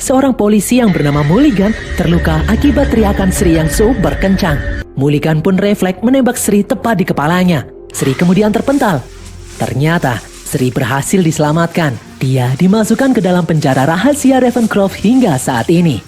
seorang polisi yang bernama Mulligan terluka akibat teriakan Sri yang super kencang. Mulligan pun refleks menembak Sri tepat di kepalanya. Sri kemudian terpental. Ternyata Sri berhasil diselamatkan. Dia dimasukkan ke dalam penjara rahasia Ravencroft hingga saat ini.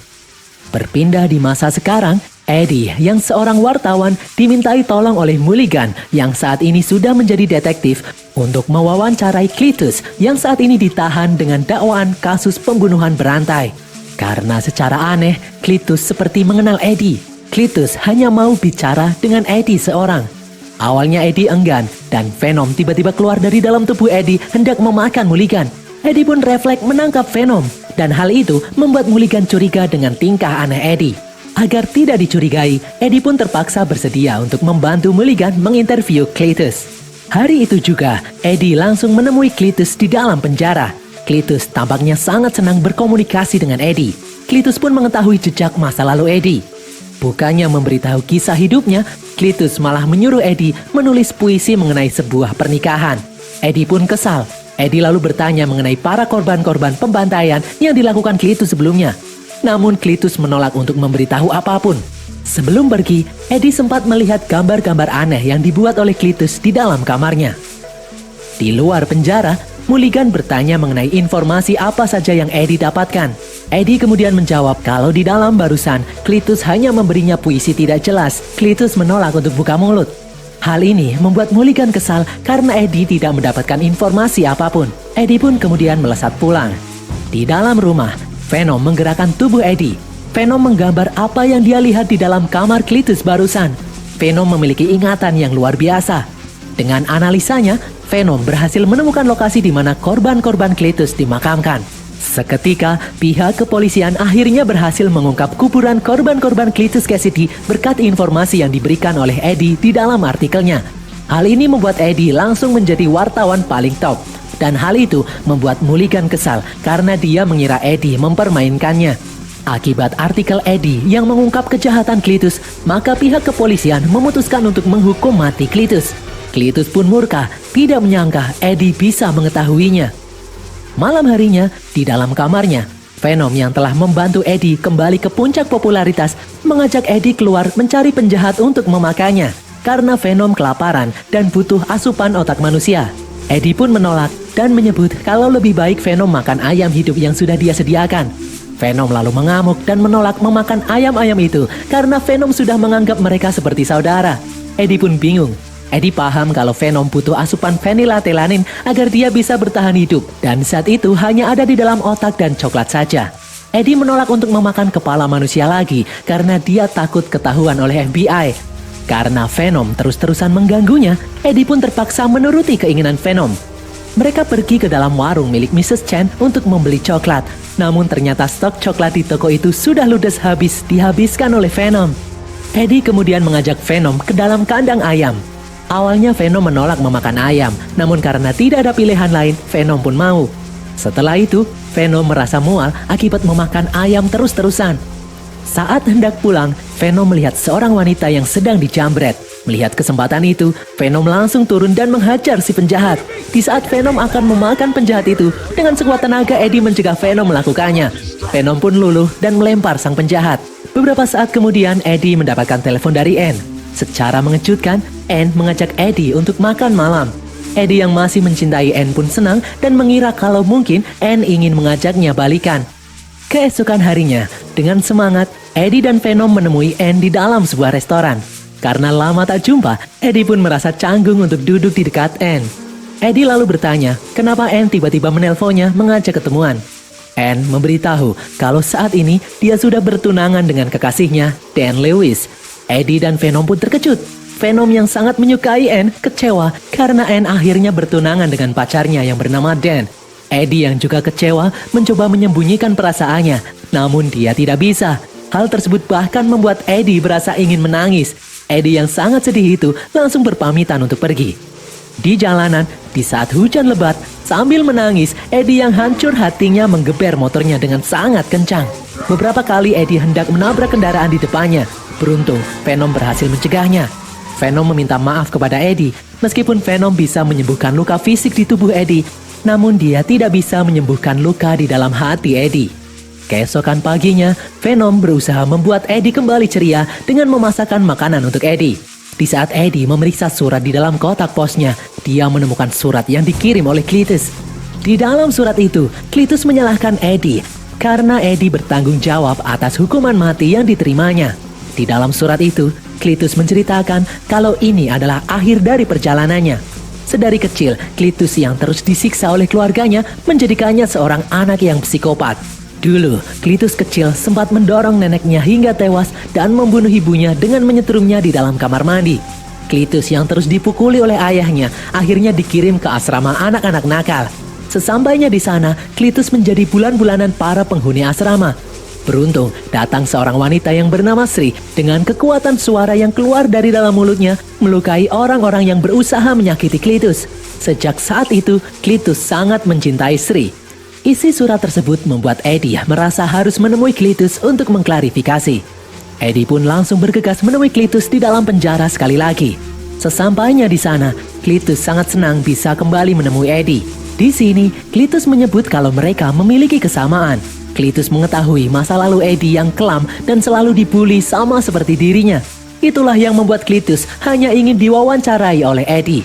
Berpindah di masa sekarang, Eddie yang seorang wartawan dimintai tolong oleh Mulligan yang saat ini sudah menjadi detektif untuk mewawancarai Cletus yang saat ini ditahan dengan dakwaan kasus pembunuhan berantai. Karena secara aneh, Cletus seperti mengenal Eddie. Cletus hanya mau bicara dengan Eddie seorang. Awalnya Eddie enggan dan Venom tiba-tiba keluar dari dalam tubuh Eddie hendak memakan Mulligan. Eddie pun refleks menangkap Venom dan hal itu membuat Mulligan curiga dengan tingkah aneh Eddie. Agar tidak dicurigai, Eddie pun terpaksa bersedia untuk membantu Mulligan menginterview Cletus. Hari itu juga, Eddie langsung menemui Cletus di dalam penjara. Cletus tampaknya sangat senang berkomunikasi dengan Eddie. Cletus pun mengetahui jejak masa lalu Eddie. Bukannya memberitahu kisah hidupnya, Cletus malah menyuruh Eddie menulis puisi mengenai sebuah pernikahan. Eddie pun kesal. Eddie lalu bertanya mengenai para korban-korban pembantaian yang dilakukan Cletus sebelumnya. Namun Cletus menolak untuk memberitahu apapun. Sebelum pergi, Eddie sempat melihat gambar-gambar aneh yang dibuat oleh Cletus di dalam kamarnya. Di luar penjara, Mulligan bertanya mengenai informasi apa saja yang Eddie dapatkan. Eddie kemudian menjawab kalau di dalam barusan, Cletus hanya memberinya puisi tidak jelas. Cletus menolak untuk buka mulut. Hal ini membuat Mulligan kesal karena Eddie tidak mendapatkan informasi apapun. Eddie pun kemudian melesat pulang. Di dalam rumah, Venom menggerakkan tubuh Eddie. Venom menggambar apa yang dia lihat di dalam kamar Cletus barusan. Venom memiliki ingatan yang luar biasa. Dengan analisanya, Venom berhasil menemukan lokasi di mana korban-korban Cletus dimakamkan. Seketika, pihak kepolisian akhirnya berhasil mengungkap kuburan korban-korban Cletus Cassidy berkat informasi yang diberikan oleh Eddie di dalam artikelnya. Hal ini membuat Eddie langsung menjadi wartawan paling top. Dan hal itu membuat Mulligan kesal karena dia mengira Eddie mempermainkannya. Akibat artikel Eddie yang mengungkap kejahatan Cletus, maka pihak kepolisian memutuskan untuk menghukum mati Cletus. Cletus pun murka, tidak menyangka Eddie bisa mengetahuinya. Malam harinya, di dalam kamarnya, Venom yang telah membantu Eddie kembali ke puncak popularitas mengajak Eddie keluar mencari penjahat untuk memakannya. Karena Venom kelaparan dan butuh asupan otak manusia. Eddie pun menolak dan menyebut kalau lebih baik Venom makan ayam hidup yang sudah dia sediakan. Venom lalu mengamuk dan menolak memakan ayam-ayam itu karena Venom sudah menganggap mereka seperti saudara. Eddie pun bingung. Eddie paham kalau Venom butuh asupan phenylethalanin agar dia bisa bertahan hidup. Dan saat itu hanya ada di dalam otak dan coklat saja. Eddie menolak untuk memakan kepala manusia lagi karena dia takut ketahuan oleh FBI. Karena Venom terus-terusan mengganggunya, Eddie pun terpaksa menuruti keinginan Venom. Mereka pergi ke dalam warung milik Mrs. Chen untuk membeli coklat. Namun ternyata stok coklat di toko itu sudah ludes habis dihabiskan oleh Venom. Eddie kemudian mengajak Venom ke dalam kandang ayam. Awalnya Venom menolak memakan ayam, namun karena tidak ada pilihan lain, Venom pun mau. Setelah itu, Venom merasa mual akibat memakan ayam terus-terusan. Saat hendak pulang, Venom melihat seorang wanita yang sedang dijambret. Melihat kesempatan itu, Venom langsung turun dan menghajar si penjahat. Di saat Venom akan memakan penjahat itu, dengan sekuat tenaga Eddie mencegah Venom melakukannya. Venom pun luluh dan melempar sang penjahat. Beberapa saat kemudian, Eddie mendapatkan telepon dari Anne. Secara mengejutkan, Anne mengajak Eddie untuk makan malam. Eddie yang masih mencintai Anne pun senang dan mengira kalau mungkin Anne ingin mengajaknya balikan. Keesokan harinya, dengan semangat, Eddie dan Venom menemui Anne di dalam sebuah restoran. Karena lama tak jumpa, Eddie pun merasa canggung untuk duduk di dekat Anne. Eddie lalu bertanya, kenapa Anne tiba-tiba menelponnya mengajak ketemuan. Anne memberitahu kalau saat ini dia sudah bertunangan dengan kekasihnya, Dan Lewis. Eddie dan Venom pun terkejut. Venom yang sangat menyukai Anne kecewa karena Anne akhirnya bertunangan dengan pacarnya yang bernama Dan. Eddie yang juga kecewa mencoba menyembunyikan perasaannya, namun dia tidak bisa. Hal tersebut bahkan membuat Eddie berasa ingin menangis. Eddie yang sangat sedih itu langsung berpamitan untuk pergi. Di jalanan, di saat hujan lebat, sambil menangis, Eddie yang hancur hatinya menggeber motornya dengan sangat kencang. Beberapa kali Eddie hendak menabrak kendaraan di depannya. Beruntung, Venom berhasil mencegahnya. Venom meminta maaf kepada Eddie. Meskipun Venom bisa menyembuhkan luka fisik di tubuh Eddie, namun dia tidak bisa menyembuhkan luka di dalam hati Eddie. Keesokan paginya, Venom berusaha membuat Eddie kembali ceria dengan memasakkan makanan untuk Eddie. Di saat Eddie memeriksa surat di dalam kotak posnya, dia menemukan surat yang dikirim oleh Cletus. Di dalam surat itu, Cletus menyalahkan Eddie karena Eddie bertanggung jawab atas hukuman mati yang diterimanya. Di dalam surat itu, Cletus menceritakan kalau ini adalah akhir dari perjalanannya. Sedari kecil, Cletus yang terus disiksa oleh keluarganya menjadikannya seorang anak yang psikopat. Dulu, Cletus kecil sempat mendorong neneknya hingga tewas dan membunuh ibunya dengan menyetrumnya di dalam kamar mandi. Cletus yang terus dipukuli oleh ayahnya akhirnya dikirim ke asrama anak-anak nakal. Sesampainya di sana, Cletus menjadi bulan-bulanan para penghuni asrama. Beruntung, datang seorang wanita yang bernama Sri dengan kekuatan suara yang keluar dari dalam mulutnya melukai orang-orang yang berusaha menyakiti Cletus. Sejak saat itu, Cletus sangat mencintai Sri. Isi surat tersebut membuat Eddie merasa harus menemui Cletus untuk mengklarifikasi. Eddie pun langsung bergegas menemui Cletus di dalam penjara sekali lagi. Sesampainya di sana, Cletus sangat senang bisa kembali menemui Eddie. Di sini, Cletus menyebut kalau mereka memiliki kesamaan. Cletus mengetahui masa lalu Eddie yang kelam dan selalu dibully sama seperti dirinya. Itulah yang membuat Cletus hanya ingin diwawancarai oleh Eddie.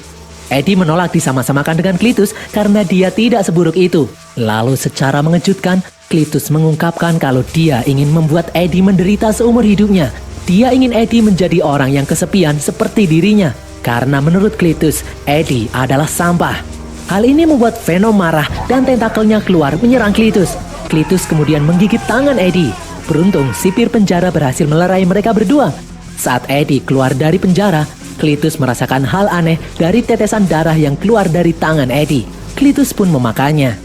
Eddie menolak disama-samakan dengan Cletus karena dia tidak seburuk itu. Lalu secara mengejutkan, Cletus mengungkapkan kalau dia ingin membuat Eddie menderita seumur hidupnya. Dia ingin Eddie menjadi orang yang kesepian seperti dirinya. Karena menurut Cletus, Eddie adalah sampah. Hal ini membuat Venom marah dan tentakelnya keluar menyerang Cletus. Cletus kemudian menggigit tangan Eddie. Beruntung, sipir penjara berhasil melerai mereka berdua. Saat Eddie keluar dari penjara, Cletus merasakan hal aneh dari tetesan darah yang keluar dari tangan Eddie. Cletus pun memakannya.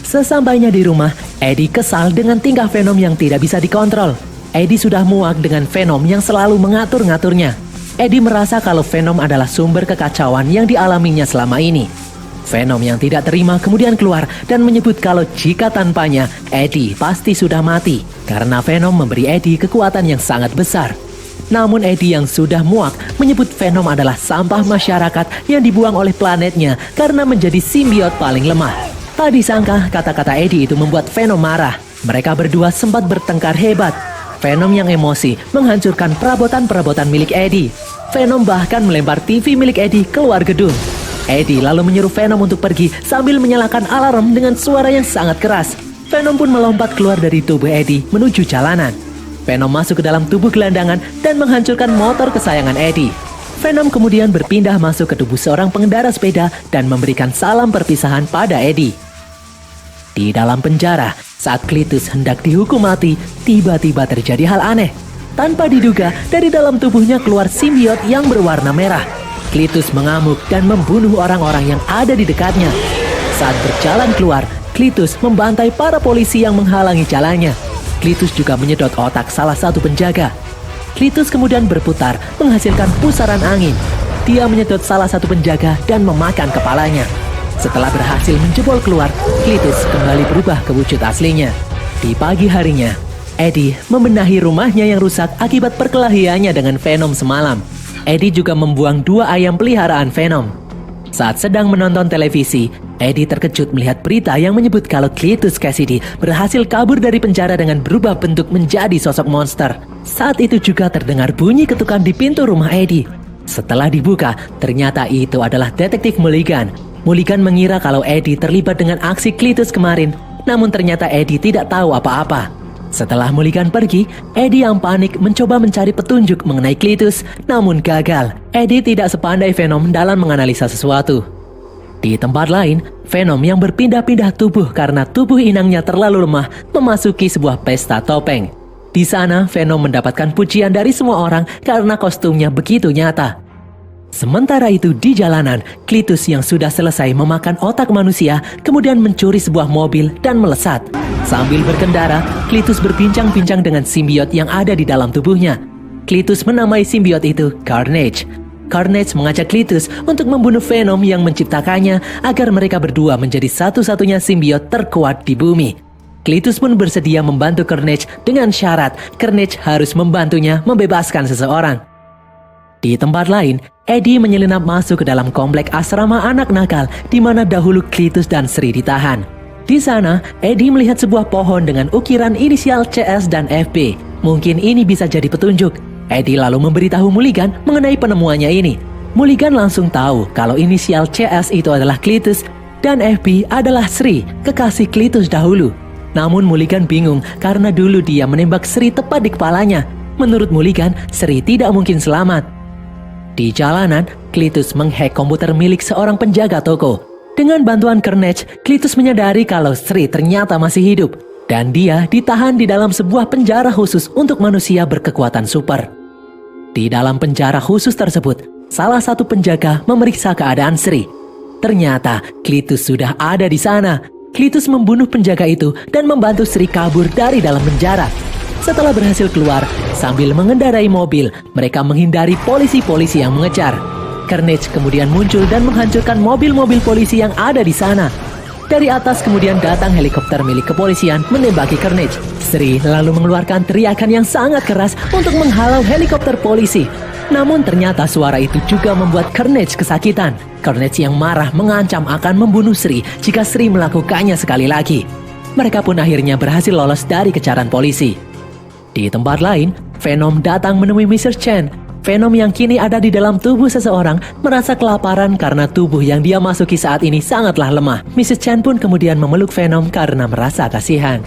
Sesampainya di rumah, Eddie kesal dengan tingkah Venom yang tidak bisa dikontrol. Eddie sudah muak dengan Venom yang selalu mengatur-ngaturnya. Eddie merasa kalau Venom adalah sumber kekacauan yang dialaminya selama ini. Venom yang tidak terima kemudian keluar dan menyebut kalau jika tanpanya, Eddie pasti sudah mati. Karena Venom memberi Eddie kekuatan yang sangat besar. Namun Eddie yang sudah muak menyebut Venom adalah sampah masyarakat yang dibuang oleh planetnya karena menjadi simbiot paling lemah. Tak disangka kata-kata Eddie itu membuat Venom marah. Mereka berdua sempat bertengkar hebat. Venom yang emosi menghancurkan perabotan-perabotan milik Eddie. Venom bahkan melempar TV milik Eddie keluar gedung. Eddie lalu menyuruh Venom untuk pergi sambil menyalakan alarm dengan suara yang sangat keras. Venom pun melompat keluar dari tubuh Eddie menuju jalanan. Venom masuk ke dalam tubuh gelandangan dan menghancurkan motor kesayangan Eddie. Venom kemudian berpindah masuk ke tubuh seorang pengendara sepeda dan memberikan salam perpisahan pada Eddie. Di dalam penjara, saat Cletus hendak dihukum mati, tiba-tiba terjadi hal aneh. Tanpa diduga, dari dalam tubuhnya keluar simbiot yang berwarna merah. Cletus mengamuk dan membunuh orang-orang yang ada di dekatnya. Saat berjalan keluar, Cletus membantai para polisi yang menghalangi jalannya. Cletus juga menyedot otak salah satu penjaga. Cletus kemudian berputar menghasilkan pusaran angin. Dia menyedot salah satu penjaga dan memakan kepalanya. Setelah berhasil menjebol keluar, Cletus kembali berubah ke wujud aslinya. Di pagi harinya, Eddie membenahi rumahnya yang rusak akibat perkelahiannya dengan Venom semalam. Eddie juga membuang 2 ayam peliharaan Venom. Saat sedang menonton televisi, Eddie terkejut melihat berita yang menyebut kalau Cletus Kasady berhasil kabur dari penjara dengan berubah bentuk menjadi sosok monster. Saat itu juga terdengar bunyi ketukan di pintu rumah Eddie. Setelah dibuka, ternyata itu adalah detektif Mulligan. Mulligan mengira kalau Eddie terlibat dengan aksi Cletus kemarin, namun ternyata Eddie tidak tahu apa-apa. Setelah Mulligan pergi, Eddie yang panik mencoba mencari petunjuk mengenai Cletus, namun gagal. Eddie tidak sepandai Venom dalam menganalisa sesuatu. Di tempat lain, Venom yang berpindah-pindah tubuh karena tubuh inangnya terlalu lemah memasuki sebuah pesta topeng. Di sana, Venom mendapatkan pujian dari semua orang karena kostumnya begitu nyata. Sementara itu di jalanan, Cletus yang sudah selesai memakan otak manusia kemudian mencuri sebuah mobil dan melesat. Sambil berkendara, Cletus berbincang-bincang dengan simbiot yang ada di dalam tubuhnya. Cletus menamai simbiot itu Carnage. Carnage mengajak Cletus untuk membunuh Venom yang menciptakannya agar mereka berdua menjadi satu-satunya simbiot terkuat di bumi. Cletus pun bersedia membantu Carnage dengan syarat Carnage harus membantunya membebaskan seseorang. Di tempat lain, Eddie menyelinap masuk ke dalam komplek asrama anak nakal di mana dahulu Cletus dan Sri ditahan. Di sana, Eddie melihat sebuah pohon dengan ukiran inisial CS dan FB. Mungkin ini bisa jadi petunjuk. Eddie lalu memberitahu Mulligan mengenai penemuannya ini. Mulligan langsung tahu kalau inisial CS itu adalah Cletus dan FB adalah Sri, kekasih Cletus dahulu. Namun Mulligan bingung karena dulu dia menembak Sri tepat di kepalanya. Menurut Mulligan, Sri tidak mungkin selamat. Di jalanan, Cletus menghack komputer milik seorang penjaga toko. Dengan bantuan Carnage, Cletus menyadari kalau Sri ternyata masih hidup. Dan dia ditahan di dalam sebuah penjara khusus untuk manusia berkekuatan super. Di dalam penjara khusus tersebut, salah satu penjaga memeriksa keadaan Sri. Ternyata Cletus sudah ada di sana. Cletus membunuh penjaga itu dan membantu Sri kabur dari dalam penjara. Setelah berhasil keluar, sambil mengendarai mobil, mereka menghindari polisi-polisi yang mengejar. Carnage kemudian muncul dan menghancurkan mobil-mobil polisi yang ada di sana. Dari atas kemudian datang helikopter milik kepolisian menembaki Carnage. Sri lalu mengeluarkan teriakan yang sangat keras untuk menghalau helikopter polisi. Namun ternyata suara itu juga membuat Carnage kesakitan. Carnage yang marah mengancam akan membunuh Sri jika Sri melakukannya sekali lagi. Mereka pun akhirnya berhasil lolos dari kejaran polisi. Di tempat lain, Venom datang menemui Mrs. Chen. Venom yang kini ada di dalam tubuh seseorang merasa kelaparan karena tubuh yang dia masuki saat ini sangatlah lemah. Mrs. Chen pun kemudian memeluk Venom karena merasa kasihan.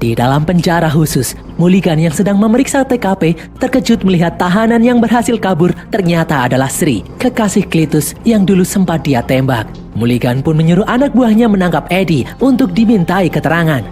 Di dalam penjara khusus, Mulligan yang sedang memeriksa TKP terkejut melihat tahanan yang berhasil kabur ternyata adalah Sri, kekasih Cletus yang dulu sempat dia tembak. Mulligan pun menyuruh anak buahnya menangkap Eddie untuk dimintai keterangan.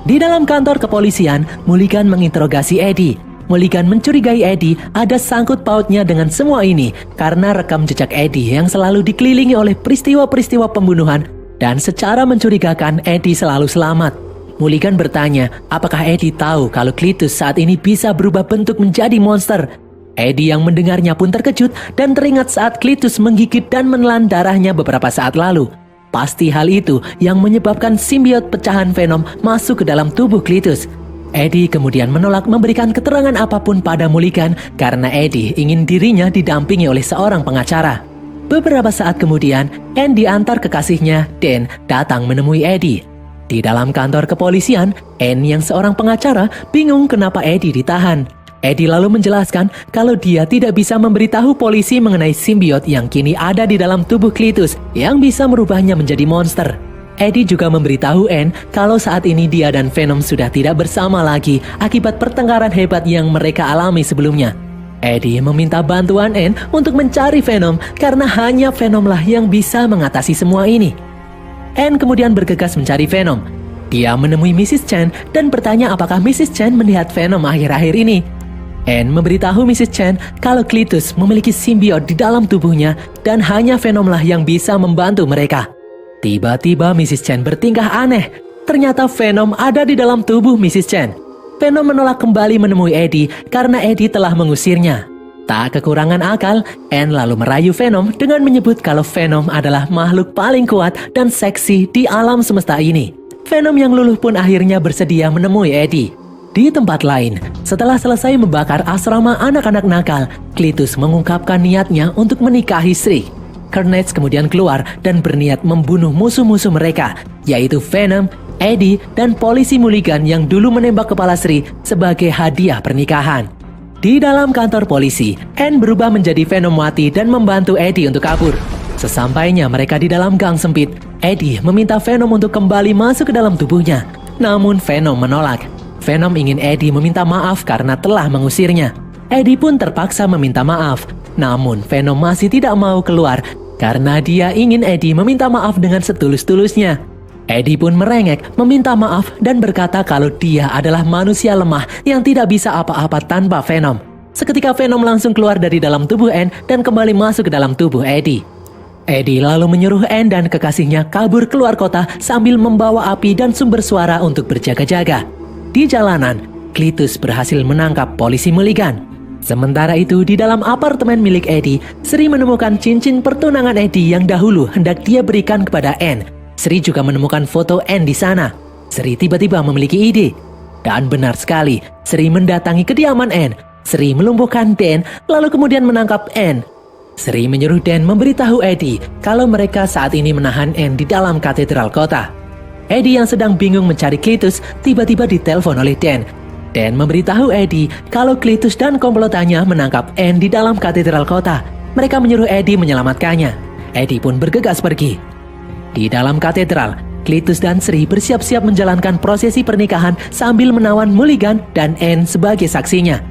Di dalam kantor kepolisian, Mulligan menginterogasi Eddie. Mulligan mencurigai Eddie ada sangkut pautnya dengan semua ini karena rekam jejak Eddie yang selalu dikelilingi oleh peristiwa-peristiwa pembunuhan dan secara mencurigakan Eddie selalu selamat. Mulligan bertanya apakah Eddie tahu kalau Cletus saat ini bisa berubah bentuk menjadi monster. Eddie yang mendengarnya pun terkejut dan teringat saat Cletus menggigit dan menelan darahnya beberapa saat lalu. Pasti hal itu yang menyebabkan simbiot pecahan Venom masuk ke dalam tubuh Cletus. Eddie kemudian menolak memberikan keterangan apapun pada Mulligan karena Eddie ingin dirinya didampingi oleh seorang pengacara. Beberapa saat kemudian, Anne diantar kekasihnya, Dan, datang menemui Eddie. Di dalam kantor kepolisian, Anne yang seorang pengacara bingung kenapa Eddie ditahan. Eddie lalu menjelaskan kalau dia tidak bisa memberitahu polisi mengenai simbiot yang kini ada di dalam tubuh Cletus yang bisa merubahnya menjadi monster. Eddie juga memberitahu Anne kalau saat ini dia dan Venom sudah tidak bersama lagi akibat pertengkaran hebat yang mereka alami sebelumnya. Eddie meminta bantuan Anne untuk mencari Venom karena hanya Venomlah yang bisa mengatasi semua ini. Anne kemudian bergegas mencari Venom. Dia menemui Mrs. Chen dan bertanya apakah Mrs. Chen melihat Venom akhir-akhir ini. Anne memberitahu Mrs. Chen kalau Cletus memiliki simbiot di dalam tubuhnya dan hanya Venomlah yang bisa membantu mereka. Tiba-tiba Mrs. Chen bertingkah aneh. Ternyata Venom ada di dalam tubuh Mrs. Chen. Venom menolak kembali menemui Eddie karena Eddie telah mengusirnya. Tak kekurangan akal, Anne lalu merayu Venom dengan menyebut kalau Venom adalah makhluk paling kuat dan seksi di alam semesta ini. Venom yang luluh pun akhirnya bersedia menemui Eddie. Di tempat lain, setelah selesai membakar asrama anak-anak nakal, Cletus mengungkapkan niatnya untuk menikahi Sri. Carnage kemudian keluar dan berniat membunuh musuh-musuh mereka, yaitu Venom, Eddie, dan polisi Mulligan yang dulu menembak kepala Sri sebagai hadiah pernikahan. Di dalam kantor polisi, Anne berubah menjadi Venom mati dan membantu Eddie untuk kabur. Sesampainya mereka di dalam gang sempit, Eddie meminta Venom untuk kembali masuk ke dalam tubuhnya. Namun Venom menolak. Venom ingin Eddie meminta maaf karena telah mengusirnya. Eddie pun terpaksa meminta maaf. Namun Venom masih tidak mau keluar karena dia ingin Eddie meminta maaf dengan setulus-tulusnya. Eddie pun merengek meminta maaf dan berkata kalau dia adalah manusia lemah yang tidak bisa apa-apa tanpa Venom. Seketika Venom langsung keluar dari dalam tubuh Anne dan kembali masuk ke dalam tubuh Eddie. Eddie lalu menyuruh Anne dan kekasihnya kabur keluar kota sambil membawa api dan sumber suara untuk berjaga-jaga. Di jalanan, Cletus berhasil menangkap polisi Mulligan. Sementara itu, di dalam apartemen milik Eddie, Sri menemukan cincin pertunangan Eddie yang dahulu hendak dia berikan kepada Anne. Sri juga menemukan foto Anne di sana. Sri tiba-tiba memiliki ide. Dan benar sekali, Sri mendatangi kediaman Anne. Sri melumpuhkan Dan, lalu kemudian menangkap Anne. Sri menyuruh Dan memberitahu Eddie kalau mereka saat ini menahan Anne di dalam katedral kota. Eddie yang sedang bingung mencari Cletus tiba-tiba ditelepon oleh Dan. Dan memberitahu Eddie kalau Cletus dan komplotannya menangkap Anne di dalam katedral kota. Mereka menyuruh Eddie menyelamatkannya. Eddie pun bergegas pergi. Di dalam katedral, Cletus dan Sri bersiap-siap menjalankan prosesi pernikahan sambil menawan Mulligan dan Anne sebagai saksinya.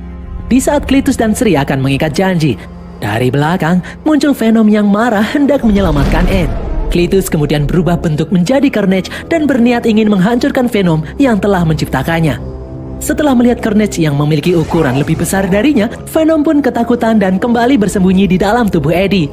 Di saat Cletus dan Sri akan mengikat janji, dari belakang muncul Venom yang marah hendak menyelamatkan Anne. Cletus kemudian berubah bentuk menjadi Carnage dan berniat ingin menghancurkan Venom yang telah menciptakannya. Setelah melihat Carnage yang memiliki ukuran lebih besar darinya, Venom pun ketakutan dan kembali bersembunyi di dalam tubuh Eddie.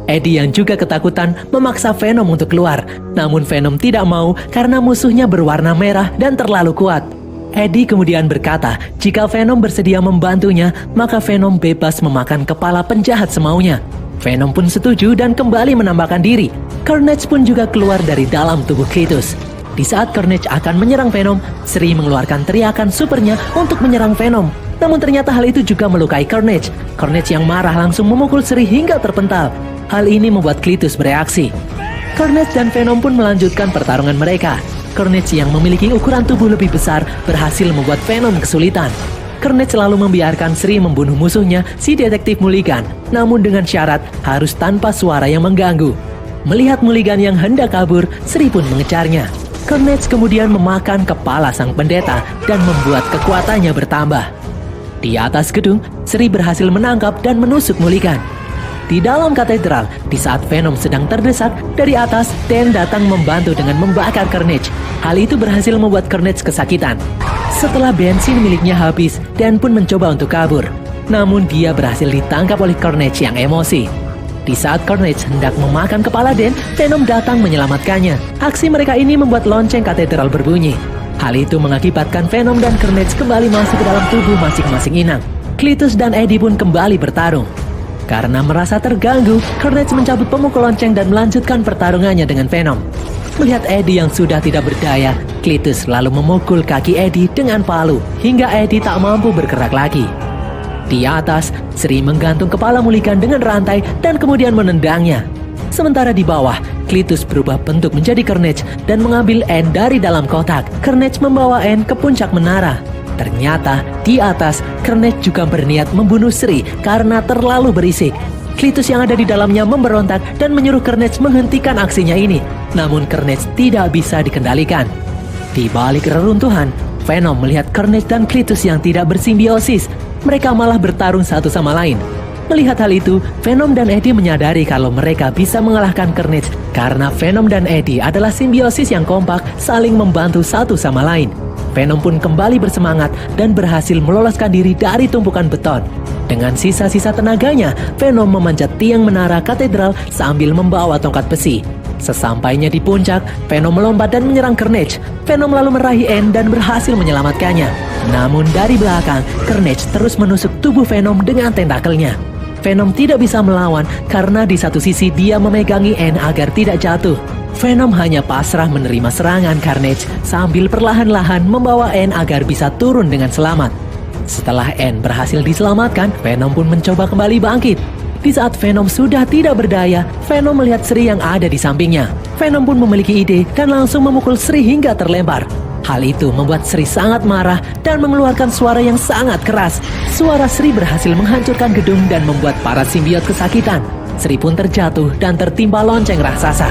Eddie yang juga ketakutan memaksa Venom untuk keluar. Namun Venom tidak mau karena musuhnya berwarna merah dan terlalu kuat. Eddie kemudian berkata jika Venom bersedia membantunya, maka Venom bebas memakan kepala penjahat semaunya. Venom pun setuju dan kembali menambahkan diri. Carnage pun juga keluar dari dalam tubuh Cletus. Di saat Carnage akan menyerang Venom, Sri mengeluarkan teriakan supernya untuk menyerang Venom. Namun ternyata hal itu juga melukai Carnage. Carnage yang marah langsung memukul Sri hingga terpental. Hal ini membuat Cletus bereaksi. Carnage dan Venom pun melanjutkan pertarungan mereka. Carnage yang memiliki ukuran tubuh lebih besar berhasil membuat Venom kesulitan. Carnage selalu membiarkan Sri membunuh musuhnya, si detektif Mulligan. Namun dengan syarat harus tanpa suara yang mengganggu. Melihat Mulligan yang hendak kabur, Sri pun mengejarnya. Carnage kemudian memakan kepala sang pendeta dan membuat kekuatannya bertambah. Di atas gedung, Sri berhasil menangkap dan menusuk Mulligan. Di dalam katedral, di saat Venom sedang terdesak, dari atas Dan datang membantu dengan membakar Carnage. Hal itu berhasil membuat Carnage kesakitan. Setelah bensin miliknya habis, Dan pun mencoba untuk kabur. Namun dia berhasil ditangkap oleh Carnage yang emosi. Di saat Carnage hendak memakan kepala Dan, Venom datang menyelamatkannya. Aksi mereka ini membuat lonceng katedral berbunyi. Hal itu mengakibatkan Venom dan Carnage kembali masuk ke dalam tubuh masing-masing inang. Cletus dan Eddie pun kembali bertarung. Karena merasa terganggu, Carnage mencabut pemukul lonceng dan melanjutkan pertarungannya dengan Venom. Melihat Eddie yang sudah tidak berdaya, Cletus lalu memukul kaki Eddie dengan palu hingga Eddie tak mampu bergerak lagi. Di atas, Sri menggantung kepala Mulligan dengan rantai dan kemudian menendangnya. Sementara di bawah, Cletus berubah bentuk menjadi Carnage dan mengambil Anne dari dalam kotak. Carnage membawa Anne ke puncak menara. Ternyata di atas, Carnage juga berniat membunuh Sri karena terlalu berisik. Cletus yang ada di dalamnya memberontak dan menyuruh Carnage menghentikan aksinya ini. Namun Carnage tidak bisa dikendalikan. Di balik reruntuhan, Venom melihat Carnage dan Cletus yang tidak bersimbiosis. Mereka malah bertarung satu sama lain. Melihat hal itu, Venom dan Eddie menyadari kalau mereka bisa mengalahkan Carnage karena Venom dan Eddie adalah simbiosis yang kompak, saling membantu satu sama lain. Venom pun kembali bersemangat dan berhasil meloloskan diri dari tumpukan beton. Dengan sisa-sisa tenaganya, Venom memanjat tiang menara katedral sambil membawa tongkat besi. Sesampainya di puncak, Venom melompat dan menyerang Carnage. Venom lalu meraih Anne dan berhasil menyelamatkannya. Namun dari belakang, Carnage terus menusuk tubuh Venom dengan tentakelnya. Venom tidak bisa melawan karena di satu sisi dia memegangi Anne agar tidak jatuh. Venom hanya pasrah menerima serangan Carnage sambil perlahan-lahan membawa Anne agar bisa turun dengan selamat. Setelah Anne berhasil diselamatkan, Venom pun mencoba kembali bangkit. Di saat Venom sudah tidak berdaya, Venom melihat Sri yang ada di sampingnya. Venom pun memiliki ide dan langsung memukul Sri hingga terlempar. Hal itu membuat Sri sangat marah dan mengeluarkan suara yang sangat keras. Suara Sri berhasil menghancurkan gedung dan membuat para simbiot kesakitan. Sri pun terjatuh dan tertimpa lonceng raksasa.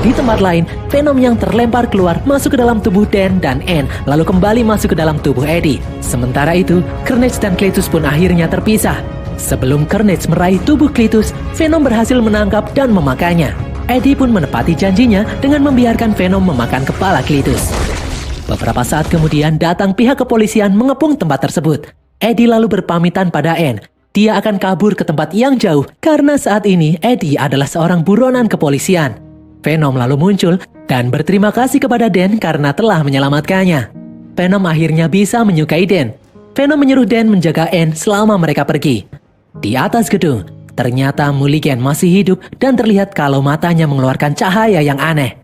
Di tempat lain, Venom yang terlempar keluar masuk ke dalam tubuh Dan dan Anne, lalu kembali masuk ke dalam tubuh Eddie. Sementara itu, Carnage dan Cletus pun akhirnya terpisah. Sebelum Carnage meraih tubuh Cletus, Venom berhasil menangkap dan memakannya. Eddie pun menepati janjinya dengan membiarkan Venom memakan kepala Cletus. Beberapa saat kemudian datang pihak kepolisian mengepung tempat tersebut. Eddie lalu berpamitan pada Anne. Dia akan kabur ke tempat yang jauh karena saat ini Eddie adalah seorang buronan kepolisian. Venom lalu muncul dan berterima kasih kepada Dan karena telah menyelamatkannya. Venom akhirnya bisa menyukai Dan. Venom menyuruh Dan menjaga Anne selama mereka pergi. Di atas gedung, ternyata Mulligan masih hidup dan terlihat kalau matanya mengeluarkan cahaya yang aneh.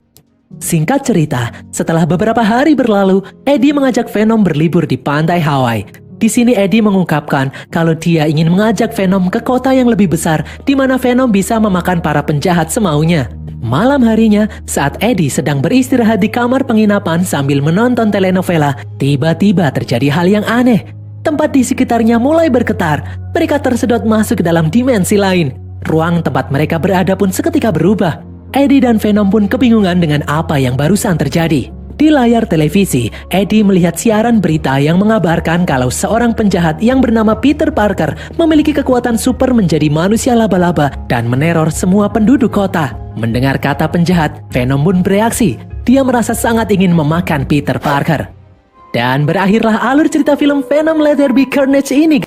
Singkat cerita, setelah beberapa hari berlalu, Eddie mengajak Venom berlibur di pantai Hawaii. Di sini Eddie mengungkapkan kalau dia ingin mengajak Venom ke kota yang lebih besar di mana Venom bisa memakan para penjahat semaunya. Malam harinya, saat Eddie sedang beristirahat di kamar penginapan sambil menonton telenovela, tiba-tiba terjadi hal yang aneh. Tempat di sekitarnya mulai bergetar. Mereka tersedot masuk ke dalam dimensi lain. Ruang tempat mereka berada pun seketika berubah. Eddie dan Venom pun kebingungan dengan apa yang barusan terjadi. Di layar televisi, Eddie melihat siaran berita yang mengabarkan kalau seorang penjahat yang bernama Peter Parker memiliki kekuatan super menjadi manusia laba-laba dan meneror semua penduduk kota. Mendengar kata penjahat, Venom pun bereaksi. Dia merasa sangat ingin memakan Peter Parker. Dan berakhirlah alur cerita film Venom Let There Be Carnage ini,